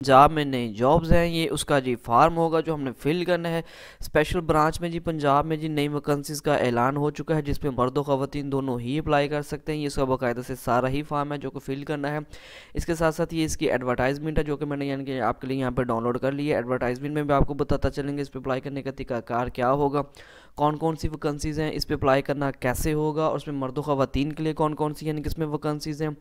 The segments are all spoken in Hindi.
पंजाब में नई जॉब्स हैं, ये उसका जी फार्म होगा जो हमने फिल करना है। स्पेशल ब्रांच में जी पंजाब में जी नई वैकेंसीज का ऐलान हो चुका है जिसमें मर्द और ख़वातीन दोनों ही अप्लाई कर सकते हैं। ये इसका बाकायदा से सारा ही फार्म है जो कि फिल करना है। इसके साथ साथ ये इसकी एडवर्टाइजमेंट है जो कि मैंने यानी कि आपके लिए यहाँ पर डाउनलोड कर ली है। एडवर्टाइजमेंट में भी आपको बताता चलेंगे इस पर अप्लाई करने का तरीकाकार क्या होगा, कौन कौन सी वैकेंसीज़ हैं, इस पर अप्लाई करना कैसे होगा और उसमें मर्द और ख़वातीन के लिए कौन कौन सी यानी कि इसमें वैकेंसीज़ हैं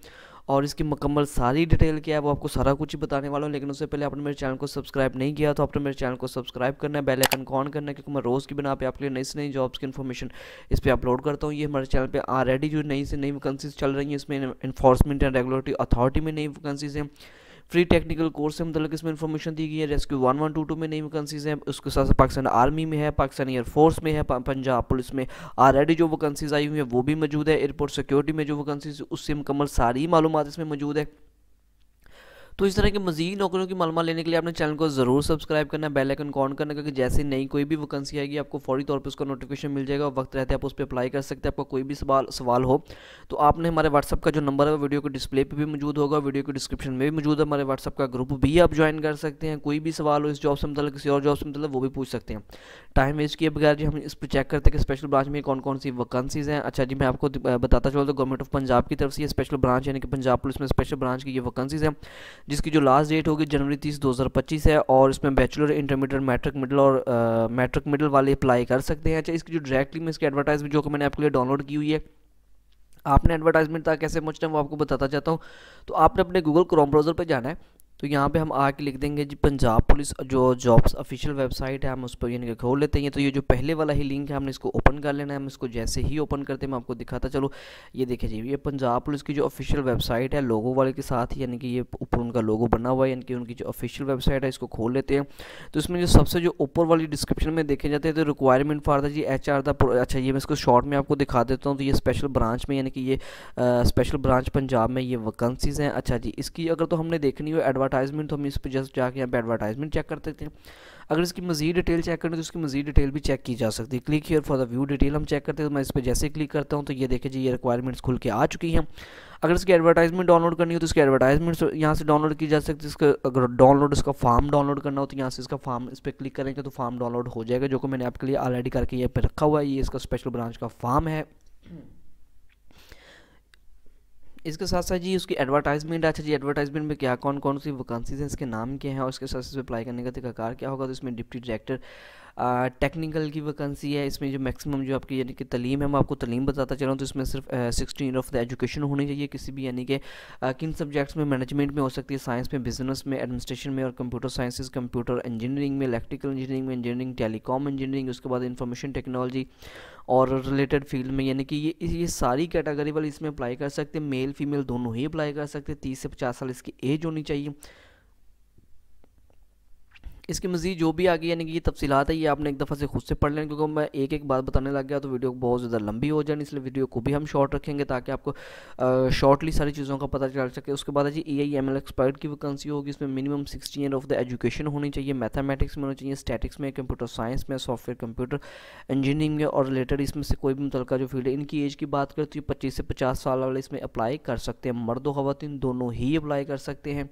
और इसकी मुकम्मल सारी डिटेल क्या है वो आपको सारा कुछ ही बताने वाला हूँ। लेकिन उससे पहले आपने मेरे चैनल को सब्सक्राइब नहीं किया तो आपने मेरे चैनल को सब्सक्राइब करना है, बेल आइकन को ऑन करना है, क्योंकि मैं रोज़ की बना पे आपके लिए नई से नई जॉब्स की इन्फॉर्मेशन इस पर अपलोड करता हूँ। ये हमारे चैनल पे ऑलरेडी जो नई से नई वैकेंसीज चल रही हैं इसमें इन्फोर्समेंट एंड रेगुलेटरी अथॉरिटी में नई वैकेंसीज हैं, फ्री टेक्निकल कोर्स से मतलब इसमें इन्फॉर्मेशन दी गई है, रेस्क्यू 1122 में नई वैकेंसीज हैं, उसके साथ साथ पाकिस्तान आर्मी में है, पाकिस्तान एयरफोर्स में है, पंजाब पुलिस में ऑलरेडी जो वैकेंसीज आई हुई है वो भी मौजूद है, एयरपोर्ट सिक्योरिटी में जो वैकेंसीज उससे मुकम्मल सारी मालूमात इसमें मौजूद है। तो इस तरह के मज़ीद नौकरियों की मालूमात लेने के लिए आपने चैनल को ज़रूर सब्सक्राइब करना है, बेल आइकन को ऑन करना है, क्योंकि जैसे नई कोई भी वैकेंसी आएगी आपको फौरी तौर पे उसका नोटिफिकेशन मिल जाएगा और वक्त रहते आप उस पर अप्लाई कर सकते हैं। आपका कोई भी सवाल हो तो आपने हमारे व्हाट्सअप का जो नंबर है वो वीडियो को डिस्प्ले पर भी मौजूद होगा, वीडियो के डिस्क्रिप्शन में भी मौजूद है, हमारे व्हाट्सअप का ग्रुप भी आप ज्वाइन कर सकते हैं। कोई भी सवाल हो इस जॉब से मतलब किसी और जॉब से मतलब वो भी पूछ सकते हैं। टाइम वेस्ट किए बगैर जी हम इस पर चेक करते हैं कि स्पेशल ब्रांच में कौन कौन सी वैकेंसीज़ हैं। अच्छा जी, मैं आपको बताता चलूँ तो गवर्नमेंट ऑफ पंजाब की तरफ से ये स्पेशल ब्रांच यानी कि पंजाब पुलिस में स्पेशल ब्रांच की ये वैकेंसीज़ हैं जिसकी जो लास्ट डेट होगी जनवरी 30 2025 है और इसमें बैचलर इंटरमीडिएट मैट्रिक मिडिल और मैट्रिक मिडिल वाले अप्लाई कर सकते हैं। अच्छा, इसकी जो डायरेक्टली में इसकी एडवर्टाइजमेंट जो कि मैंने आपके लिए डाउनलोड की हुई है, आपने एडवर्टाइजमेंट तक कैसे पहुंचना है वो आपको बताता चाहता हूँ। तो आपने अपने गूगल क्रोम ब्राउज़र पर जाना है, तो यहाँ पे हम आके लिख देंगे जी पंजाब पुलिस जो जॉब्स ऑफिशियल वेबसाइट है, हम उस पर यानी कि खोल लेते हैं। तो ये जो पहले वाला ही लिंक है हमने इसको ओपन कर लेना है। हम इसको जैसे ही ओपन करते हैं मैं आपको दिखाता चलो, ये देखिए जी ये पंजाब पुलिस की जो ऑफिशियल वेबसाइट है लोगो वाले के साथ ही यानी कि ये ऊपर उनका लोगो बना हुआ है, यानी कि उनकी जो ऑफिशियल वेबसाइट है इसको खोल लेते हैं। तो इसमें जो सबसे जो ऊपर वाली डिस्क्रिप्शन में देखे जाते हैं तो requirement for the G HR the, अच्छा ये मैं इसको शॉर्ट में आपको दिखा देता हूँ। तो ये स्पेशल ब्रांच में यानी कि ये स्पेशल ब्रांच पंजाब में ये वैकेंसीज़ हैं। अच्छा जी, इसकी अगर तो हमने देखनी हो एडवर्टाइजमेंट तो हम इस पर जस्ट जाके यहाँ पे एडवर्टाइजमेंट चेक कर सकते हैं। अगर इसकी मजीद डिटेल चेक करनी तो इसकी मजीद डिटेल भी चेक की जा सकती है। Click here for the view detail हम चेक करते हैं, तो मैं इस पर जैसे क्लिक करता हूँ तो ये देखिए जी ये रिक्वायरमेंट्स खुल के आ चुकी हैं। अगर इसकी एडवर्टाइजमेंट डाउनलोड करनी हो तो इसकी एडवर्टाइजमेंट यहाँ से डाउनलोड की जा सकती है। इसका अगर डाउनलोड इसका फॉर्म डाउनलोड करना हो तो यहाँ से इसका फॉर्म इस पर क्लिक करेंगे तो फॉर्म डाउनलोड हो जाएगा, जो कि मैंने आपके लिए ऑलरेडी करके ये पे रखा हुआ है। ये इसका स्पेशल ब्रांच का फॉर्म है। इसके साथ साथ जी उसकी एडवर्टाइजमेंट, अच्छा जी एडवर्टाइजमेंट में क्या कौन कौन सी वैकेंसीज हैं, इसके नाम क्या है और इसके साथ साथ अप्लाई करने का तरीकाकार क्या होगा। तो इसमें डिप्टी डायरेक्टर टेक्निकल की वैकेंसी है। इसमें जो मैक्सिमम जो आपकी यानी कि तलीम है मैं आपको तलीम बताता चला हूँ। तो इसमें सिर्फ 16 ईयर ऑफ द एजुकेशन होनी चाहिए किसी भी यानी कि किन सब्जेक्ट्स में, मैनेजमेंट में हो सकती है, साइंस में, बिजनेस में, एडमिनिस्ट्रेशन में और कंप्यूटर साइंसेज, कंप्यूटर इंजीनियरिंग में, इलेक्ट्रिकल इंजीनियरिंग में, इंजीनियरिंग टेलीकॉम इंजीनियरिंग, उसके बाद इंफॉर्मेशन टेक्नोलॉजी और रिलेटेड फील्ड में, यानी कि ये सारी कैटेगरी वाले इसमें अप्लाई कर सकते हैं। मेल फीमेल दोनों ही अप्लाई कर सकते हैं। 30 से 50 साल इसकी एज होनी चाहिए। इसकी मज़ीद जो भी आगे यानी कि ये तफसीलात है ये आपने एक दफ़ा से खुद से पढ़ लें, क्योंकि मैं एक एक बात बताने लग गया तो वीडियो बहुत ज़्यादा लंबी हो जाए, इसलिए वीडियो को भी हम शॉर्ट रखेंगे ताकि आपको शॉर्टली सारी चीज़ों का पता चल सके। उसके बाद है जी EIML एक्सपर्ट की वैकेंसी होगी। इसमें minimum 16 year of the education होनी चाहिए, मैथमेटिक्स में होनी चाहिए, स्टैटिक्स में, कंप्यूटर साइंस में, सॉफ्टवेयर कंप्यूटर इंजीनियरिंग में और रिलेटेड इसमें से कोई भी मुतलका जो फील्ड है। इनकी एज की बात करते हैं 25 से 50 साल वाले इसमें अप्लाई कर सकते हैं। मर्द व ख़वातीन दोनों ही अप्लाई कर सकते हैं।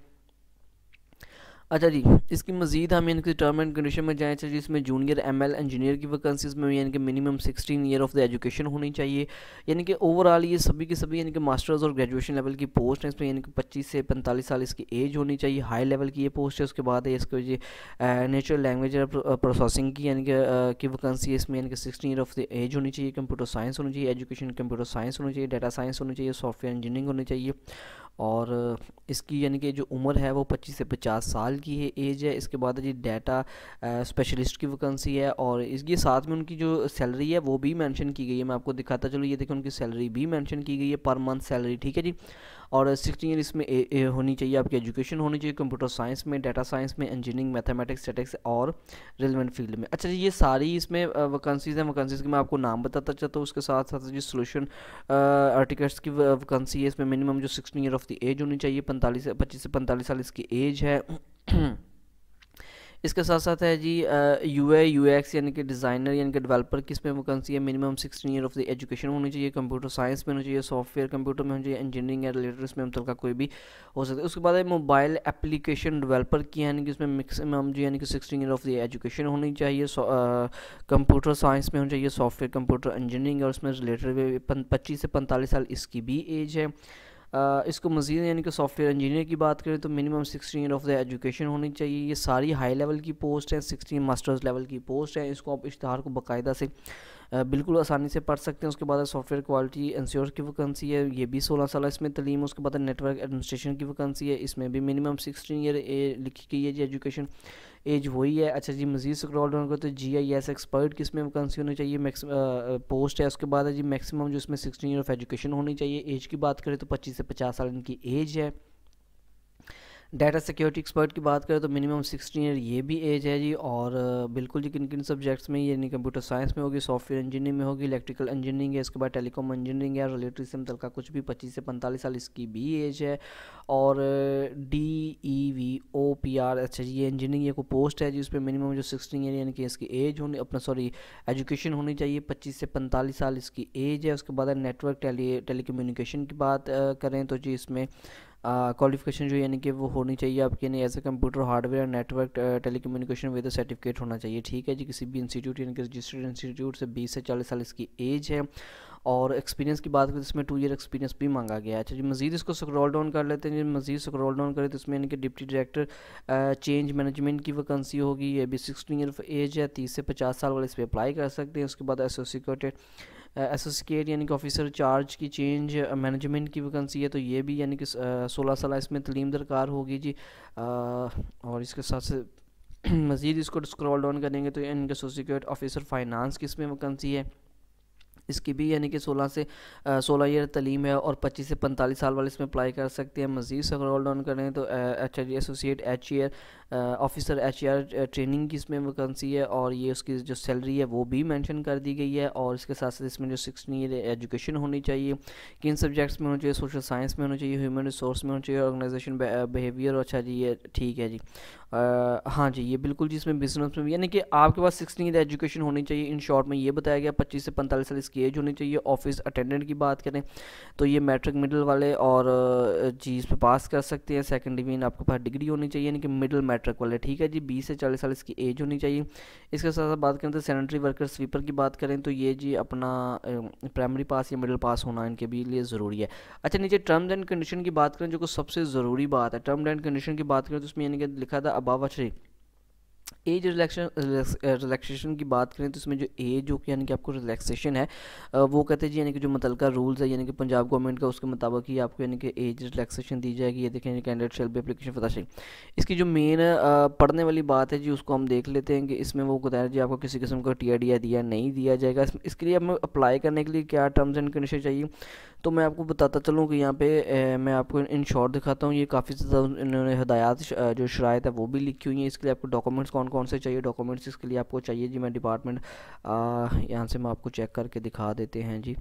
अच्छा जी, इसकी मज़ीद हम इनकी टर्म एंड कंडीशन में जाएँ। चाहिए इसमें जूनियर ML इंजीनियर की वैकेंसीज़ में यानी कि minimum 16 year of the education होनी चाहिए। यानी कि ओवरऑल ये सभी की सभी यानी कि मास्टर्स और ग्रेजुएशन लेवल की पोस्ट है। इसमें यानी कि 25 से 45 साल इसकी एज होनी चाहिए। हाई लेवल की ये पोस्ट है। उसके बाद है इसको ये नेचुरल लैंग्वेज प्रोसेसिंग की यानी कि वैकेंसी है। इसमें यानी कि 16 ईयर ऑफ द एज होनी चाहिए। कंप्यूटर साइंस होनी चाहिए, एजुकेशन कंप्यूटर साइंस होनी चाहिए, डाटा साइंस होनी चाहिए, सॉफ्टवेयर इंजीनियरिंग होनी चाहिए और इसकी यानी कि जो उम्र है वो 25 से 50 साल की है एज है। इसके बाद जी डाटा स्पेशलिस्ट की वैकेंसी है और इसके साथ में उनकी जो सैलरी है वो भी मेंशन की गई है। मैं आपको दिखाता चलो, ये देखिए उनकी सैलरी भी मेंशन की गई है, पर मंथ सैलरी, ठीक है जी। और 16 ईयर इसमें होनी चाहिए, आपकी एजुकेशन होनी चाहिए कंप्यूटर साइंस में, डाटा साइंस में, इंजीनियरिंग, मैथमेटिक्स, स्टैटिक्स और रिलेवेंट फील्ड में। अच्छा जी, ये सारी इसमें वैकेंसीज़ हैं। वैकेंसीज़ के मैं आपको नाम बताता चाहता हूँ। उसके साथ साथ जी सोल्यूशन आर्टिकल्स की वैकेंसी है। इसमें मिनिमम जो 16 ईयर ऑफ द एज होनी चाहिए, 25 से 45 साल इसकी एज है। इसके साथ साथ है जी UI UX यानी कि डिज़ाइनर यानी कि डेवलपर की इसमें वैकेंसी है। Minimum 16 year of the education होनी चाहिए। कंप्यूटर साइंस में होनी चाहिए, सॉफ्टवेयर कंप्यूटर में होनी चाहिए, इंजीनियरिंग या रिलेटेड इसमें मतलब का कोई भी हो सकता है। उसके बाद है मोबाइल एप्लीकेशन डेवलपर की, यानी कि इसमें मैक्सिमम जो यानी कि 16 ईयर ऑफ द एजुकेशन होनी चाहिए। कंप्यूटर साइंस में होनी चाहिए, सॉफ्टवेयर कंप्यूटर इंजीनियरिंग और उसमें रिलेटेड 25 से 45 साल इसकी भी एज है। इसको मज़ीद यानी कि सॉफ्टवेयर इंजीनियर की बात करें तो minimum 16 year of the education होनी चाहिए। ये सारी हाई लेवल की पोस्ट हैं, 16 मास्टर्स लेवल की पोस्ट हैं। इसको आप इश्तहार को बाकायदा से बिल्कुल आसानी से पढ़ सकते हैं। उसके बाद सॉफ्टवेयर क्वालिटी इंश्योर की वैकेंसी है, ये भी 16 साल इसमें तलीम। उसके बाद नेटवर्क एडमिनिस्ट्रेशन की वैकेंसी है, इसमें भी मिनिमम 16 ईयर लिखी गई है जी एजुकेशन एज वही है। अच्छा जी, मज़ीद स्क्रॉल डाउन करो तो GIS एक्सपर्ट की इसमें वैकेंसी होनी चाहिए, पोस्ट है। उसके बाद है जी मैक्सिमम जो इसमें 16 ईयर ऑफ एजुकेशन होनी चाहिए। एज की बात करें तो 25 से 50 साल इनकी एज है। डाटा सिक्योरिटी एक्सपर्ट की बात करें तो मिनिमम 16 ईयर ये भी एज है जी। और बिल्कुल जी किन किन सब्जेक्ट्स में, यानी कंप्यूटर साइंस में होगी, सॉफ्टवेयर इंजीनियरिंग में होगी, इलेक्ट्रिकल इंजीनियरिंग है, इसके बाद टेलीकॉम इंजीनियरिंग है, रिलेटेड से मतलब का कुछ भी 25 से 45 साल इसकी भी एज है। और DEVOPR, अच्छा जी ये इंजीनियरिंग ये को पोस्ट है जी, उस पर मिनिमम जो 16 ईयर यानी कि इसकी एज होनी अपना सॉरी एजुकेशन होनी चाहिए, 25 से 45 साल इसकी एज है। उसके बाद नेटवर्क टेलीकम्युनिकेशन की बात करें तो जी इसमें क्वालिफिकेशन जो यानी कि वो होनी चाहिए आपके, यानी as a computer hardware network telecommunication with certificate होना चाहिए, ठीक है जी। किसी भी इंस्टीट्यूट यानी कि रजिस्टर्ड इंस्टीट्यूट से 20 से 40 साल इसकी एज है। और एक्सपीरियंस की बात करें तो इसमें 2 ईयर एक्सपीरियंस भी मांगा गया है। अच्छा जी, मज़ीद इसको स्क्रॉल डाउन कर लेते हैं जी। मज़ीद स्क्रॉल डाउन करें तो इसमें यानी कि डिप्टी डायरेक्टर चेंज मैनेजमेंट की वैकेंसी होगी, ये भी 16 ईयर ऑफ एज है। 30 से 50 साल वाले इस पर अप्लाई कर सकते हैं। उसके बाद एसोसिएट यानी कि ऑफिसर चार्ज की चेंज मैनेजमेंट की वैकेंसी है, तो ये भी यानी कि 16 साल इसमें तलीम दरकार होगी जी। और इसके साथ से मज़ीद इसको स्क्रॉल डाउन करेंगे तो यानी कि एसोसिएट ऑफिसर फाइनेंस की इसमें वैकेंसी है, इसकी भी यानी कि 16 ईयर तलीम है और 25 से 45 साल वाले इसमें अप्लाई कर सकते हैं। मज़ीद स्क्रॉल डाउन करें तो अच्छा जी associate HAR officer HAR training की इसमें वैकेंसी है, और ये उसकी जो सैलरी है वो भी मेंशन कर दी गई है। और इसके साथ साथ इसमें जो 16 ईयर एजुकेशन होनी चाहिए, किन सब्जेक्ट्स में होनी चाहिए, सोशल साइंस में होनी चाहिए, ह्यूमन रिसोर्स में होनी चाहिए, ऑर्गेनाइजेशन बिहेवियर। अच्छा जी ये ठीक है जी। हाँ जी ये बिल्कुल जी, इसमें बिजनेस में भी यानी कि आपके पास 16 ईयर एजुकेशन होनी चाहिए। इन शॉर्ट में ये बताया गया 25 से 45 साल इसकी एज होनी चाहिए। ऑफिस अटेंडेंट की बात करें तो ये मैट्रिक मिडिल वाले और जी इस पर पास कर सकते हैं। सेकंड डिवीजन आपके पास डिग्री होनी चाहिए यानी कि मिडिल मैट्रिक वाले, ठीक है जी। 20 से 40 साल इसकी एज होनी चाहिए। इसके साथ साथ बात करें तो सैनिटरी वर्कर स्वीपर की बात करें तो ये जी अपना प्राइमरी पास या मिडिल पास होना इनके भी लिए ज़रूरी है। अच्छा नीचे टर्म्स एंड कंडीशन की बात करें जो कि सबसे ज़रूरी बात है, टर्म एंड कंडीशन की बात करें तो उसमें यानी कि लिखा था अबाव एज रिलैक्सेशन की बात करें तो इसमें जो एज जो कि यानी कि आपको रिलैक्सेशन है वो कहते हैं जी यानी कि जो मुतलका रूल्स है यानी कि पंजाब गवर्नमेंट का उसके मुताबिक ही आपको यानी कि एज रिलैक्सेशन दी जाएगी। ये देखें कैंडिडेट शेल बी एप्लीकेशन फताशे। इसकी जो मेन पढ़ने वाली बात है जी उसको हम देख लेते हैं कि इसमें वो बताया जी आपको किसी किस्म का TDI दिया नहीं दिया जाएगा। इसके लिए हमें अप्लाई करने के लिए क्या टर्म्स एंड कंडीशन चाहिए, तो मैं आपको बताता चलूँ कि यहाँ पे मैं आपको इन शॉर्ट दिखाता हूँ। ये काफ़ी ज़्यादा इन्होंने हदायत जो शराइत है वो भी लिखी हुई हैं। इसके लिए आपको डॉक्यूमेंट्स कौन कौन से चाहिए, डॉक्यूमेंट्स इसके लिए आपको चाहिए जी। मैं डिपार्टमेंट यहाँ से मैं आपको चेक करके दिखा देते हैं जी।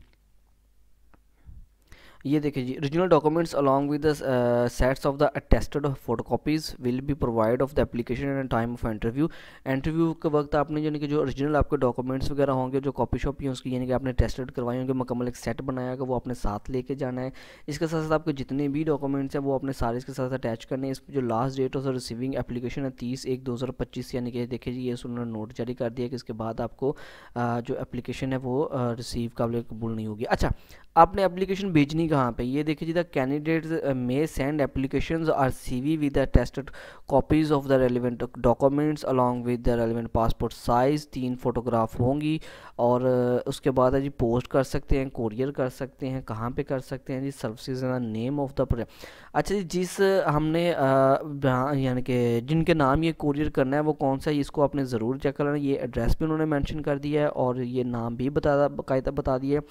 ये देखिए जी, original documents along with the sets of the attested photocopies will be provide of the application and time of interview. Interview के वक्त आपने यानी कि जो ओरिजिनल आपके डॉक्यूमेंट्स वगैरह होंगे, जो कॉपी शॉपी हैं उसकी यानी कि आपने टेस्टेड करवाए होंगे, मुकम्मल एक सेट बनाया होगा, वो अपने साथ लेके जाना है। इसके साथ साथ आपके जितने भी डॉक्यूमेंट्स हैं वो अपने सारे इसके साथ अटैच करने हैं। इस जो last date of the receiving application है 30/1/2025, यानी कि देखिए जी ये उन्होंने नोट जारी कर दिया कि इसके बाद आपको जो एप्लीकेशन है वो रिसीव काबिल कबूल नहीं होगी। अच्छा, आपने एप्लीकेशन भेजनी कहाँ पे, ये देखिए जी the candidates may send applications और CV with the tested copies of the relevant documents along with the relevant passport size, 3 photograph होंगी। और उसके बाद है जी पोस्ट कर सकते हैं, कोरियर कर सकते हैं, कहाँ पे कर सकते हैं जी, services name of the project. अच्छा जी, जिस हमने यानी कि जिनके नाम ये कोरियर करना है वो कौन सा है इसको आपने ज़रूर चेक करना है। ये एड्रेस भी उन्होंने मेंशन कर दिया है और ये नाम भी बाकायदा बता दिया है।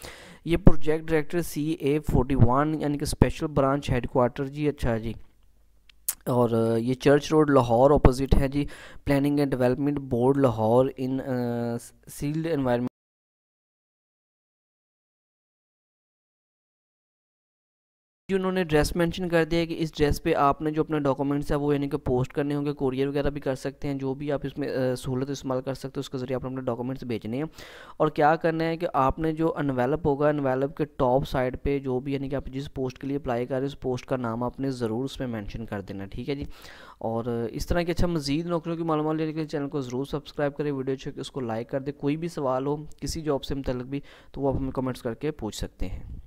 ये प्रोजेक्ट डायरेक्टर CA41 यानी कि स्पेशल ब्रांच हेडक्वार्टर जी। अच्छा जी, और ये चर्च रोड लाहौर अपोजिट है जी, planning and development board Lahore in sealed envelope जो उन्होंने ड्रेस मेंशन कर दिया है कि इस ड्रेस पे आपने जो अपने डॉक्यूमेंट्स है वो यानी कि पोस्ट करने होंगे, कोरियर वगैरह भी कर सकते हैं, जो भी आप इसमें सहूलत इस्तेमाल कर सकते हो उसके ज़रिए आपने अपने डॉक्यूमेंट्स भेजने हैं। और क्या करना है कि आपने जो एनवेलप होगा, एनवेलप के टॉप साइड पे जो भी यानी कि आप जिस पोस्ट के लिए अप्लाई कर रहे हो उस पोस्ट का नाम आपने ज़रूर उसमें मेंशन कर देना, ठीक है जी। और इस तरह की अच्छा मज़ीद नौकरियों की मालूमात लेने के लिए चैनल को ज़रूर सब्सक्राइब करें, वीडियो अच्छे उसको लाइक कर दे। कोई भी सवाल हो किसी जॉब से मुतल्लिक भी तो वो आप हमें कमेंट्स करके पूछ सकते हैं।